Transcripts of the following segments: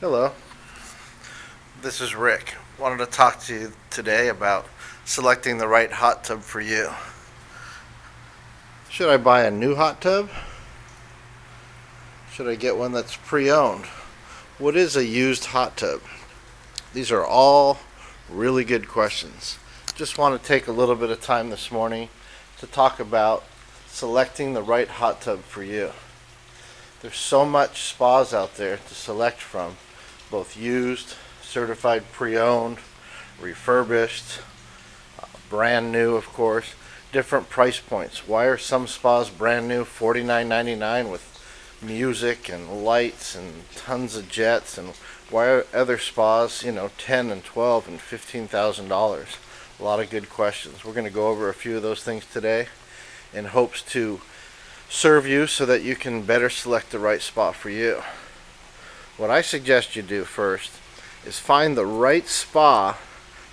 Hello, this is Rick. Wanted to talk to you today about selecting the right hot tub for you. Should I buy a new hot tub? Should I get one that's pre-owned? What is a used hot tub? These are all really good questions. Just want to take a little bit of time this morning to talk about selecting the right hot tub for you. There's so much spas out there to select from, both used, certified pre-owned, refurbished, brand new, of course, different price points. Why are some spas brand new, $49.99 with music and lights and tons of jets, and why are other spas, $10 and $12 and $15,000? A lot of good questions. We're going to go over a few of those things today in hopes to serve you so that you can better select the right spot for you. What I suggest you do first is find the right spa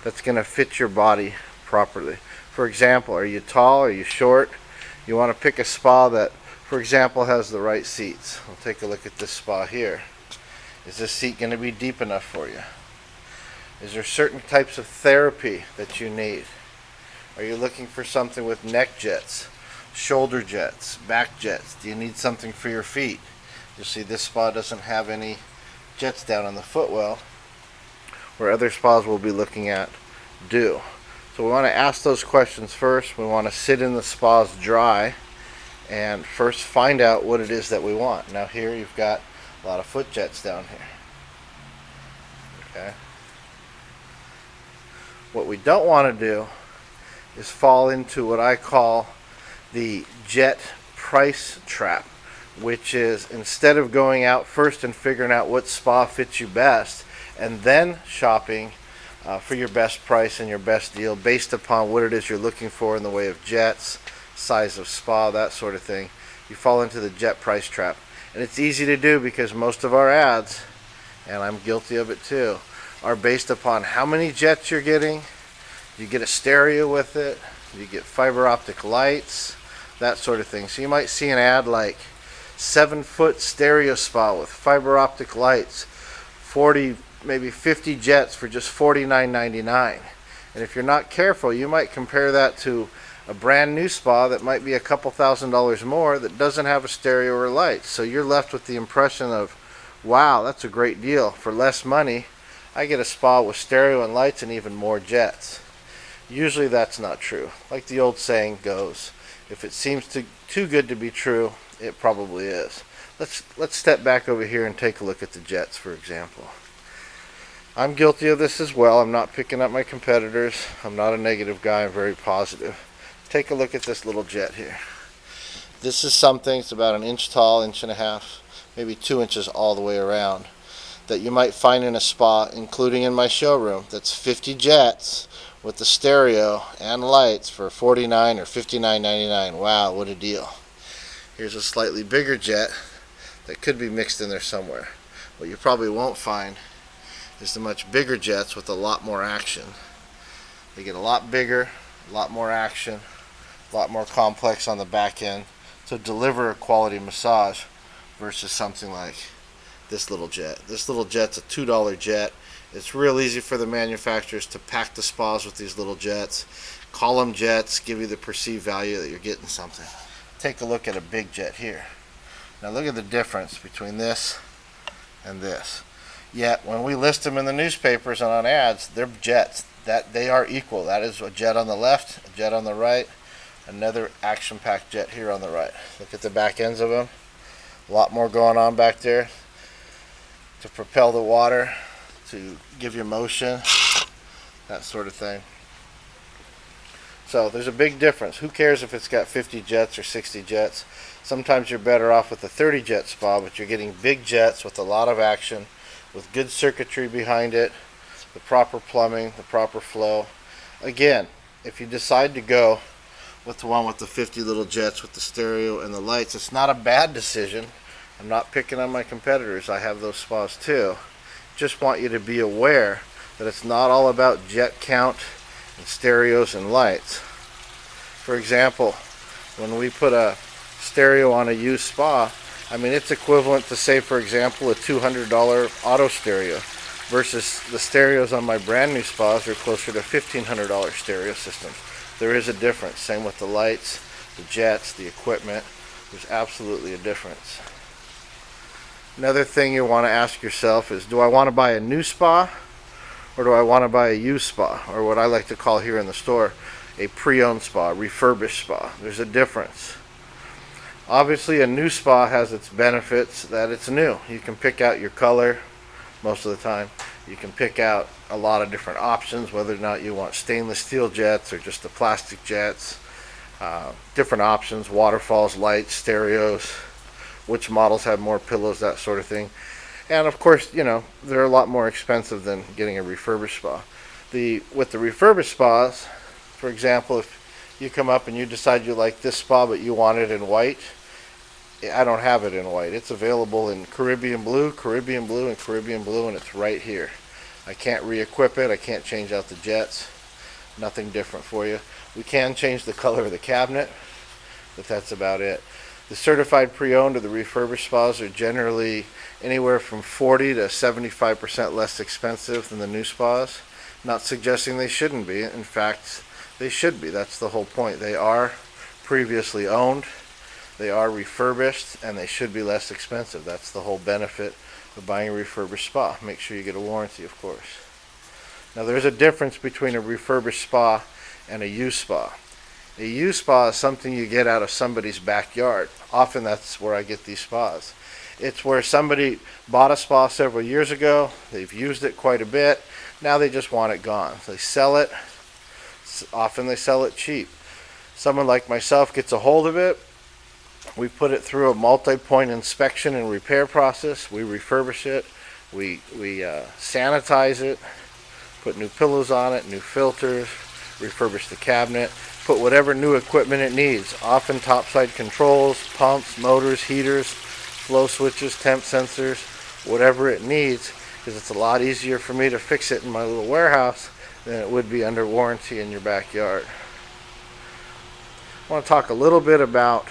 that's going to fit your body properly. For example, are you tall? Are you short? You want to pick a spa that, for example, has the right seats. We'll take a look at this spa here. Is this seat going to be deep enough for you? Is there certain types of therapy that you need? Are you looking for something with neck jets, shoulder jets, back jets? Do you need something for your feet? You'll see this spa doesn't have any jets down on the footwell, where other spas we'll be looking at do. So we want to ask those questions first. We want to sit in the spas dry and first find out what it is that we want. Now here you've got a lot of foot jets down here. Okay. What we don't want to do is fall into what I call the jet price trap, which is instead of going out first and figuring out what spa fits you best and then shopping for your best price and your best deal based upon what it is you're looking for in the way of jets, size of spa, that sort of thing, you fall into the jet price trap. And it's easy to do because most of our ads, and I'm guilty of it too, are based upon how many jets you're getting. You get a stereo with it, you get fiber optic lights, that sort of thing. So you might see an ad like 7-foot stereo spa with fiber optic lights, 40, maybe 50 jets for just $49.99. And if you're not careful, you might compare that to a brand new spa that might be a couple $1,000s more that doesn't have a stereo or lights. So you're left with the impression of, wow, that's a great deal. For less money, I get a spa with stereo and lights and even more jets. Usually that's not true. Like the old saying goes, if it seems too good to be true, it probably is. Let's step back over here and take a look at the jets, for example. I'm guilty of this as well. I'm not picking up my competitors. I'm not a negative guy. I'm very positive. Take a look at this little jet here. This is something, it's about 1 inch tall, 1.5 inches, maybe 2 inches all the way around, that you might find in a spa, including in my showroom, that's 50 jets with the stereo and lights for $49 or $59.99. Wow, what a deal. Here's a slightly bigger jet that could be mixed in there somewhere. What you probably won't find is the much bigger jets with a lot more action. They get a lot bigger, a lot more action, a lot more complex on the back end to deliver a quality massage versus something like this little jet. This little jet's a $2 jet. It's real easy for the manufacturers to pack the spas with these little jets. Call them jets, give you the perceived value that you're getting something. Take a look at a big jet here. Now look at the difference between this and this. Yet when we list them in the newspapers and on ads, they're jets. That they are equal. That is a jet on the left, a jet on the right, another action-packed jet here on the right. Look at the back ends of them. A lot more going on back there to propel the water, to give you motion, that sort of thing. So there's a big difference. Who cares if it's got 50 jets or 60 jets? Sometimes you're better off with a 30 jet spa, but you're getting big jets with a lot of action, with good circuitry behind it, the proper plumbing, the proper flow. Again, if you decide to go with the one with the 50 little jets with the stereo and the lights, it's not a bad decision. I'm not picking on my competitors. I have those spas too. Just want you to be aware that it's not all about jet count and stereos and lights. For example, when we put a stereo on a used spa, I mean, it's equivalent to, say, for example, a $200 auto stereo versus the stereos on my brand new spas are closer to $1,500 stereo systems. There is a difference. Same with the lights, the jets, the equipment. There's absolutely a difference. Another thing you want to ask yourself is, do I want to buy a new spa or do I want to buy a used spa, or what I like to call here in the store a pre-owned spa, refurbished spa? There's a difference. Obviously, a new spa has its benefits that it's new. You can pick out your color most of the time. You can pick out a lot of different options, whether or not you want stainless steel jets or just the plastic jets. Different options, waterfalls, lights, stereos, which models have more pillows, that sort of thing. And of course, you know, they're a lot more expensive than getting a refurbished spa. With the refurbished spas, for example, if you come up and you decide you like this spa but you want it in white, I don't have it in white. It's available in Caribbean blue, and Caribbean blue, and it's right here. I can't re-equip it. I can't change out the jets. Nothing different for you. We can change the color of the cabinet, but that's about it. The certified pre-owned or the refurbished spas are generally anywhere from 40 to 75% less expensive than the new spas. Not suggesting they shouldn't be. In fact, they should be. That's the whole point. They are previously owned, they are refurbished, and they should be less expensive. That's the whole benefit of buying a refurbished spa. Make sure you get a warranty, of course. Now, there's a difference between a refurbished spa and a used spa. A used spa is something you get out of somebody's backyard. Often that's where I get these spas. It's where somebody bought a spa several years ago, they've used it quite a bit, now they just want it gone. They sell it, often they sell it cheap. Someone like myself gets a hold of it, we put it through a multi-point inspection and repair process, we refurbish it, we sanitize it, put new pillows on it, new filters, refurbish the cabinet, put whatever new equipment it needs, often topside controls, pumps, motors, heaters, flow switches, temp sensors, whatever it needs, because it's a lot easier for me to fix it in my little warehouse than it would be under warranty in your backyard. I want to talk a little bit about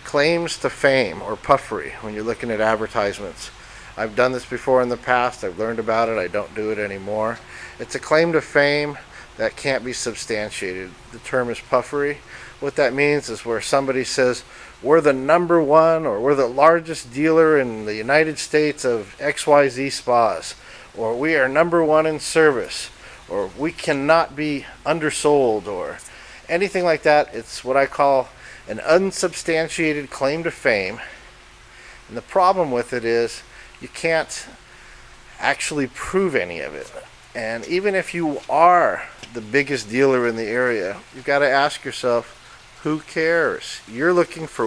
claims to fame or puffery when you're looking at advertisements. I've done this before in the past. I've learned about it. I don't do it anymore. It's a claim to fame that can't be substantiated. The term is puffery. What that means is where somebody says, we're the number one, or we're the largest dealer in the United States of XYZ spas, or we are number one in service, or we cannot be undersold, or anything like that. It's what I call an unsubstantiated claim to fame. And the problem with it is you can't actually prove any of it. And even if you are the biggest dealer in the area, you've got to ask yourself, who cares? You're looking for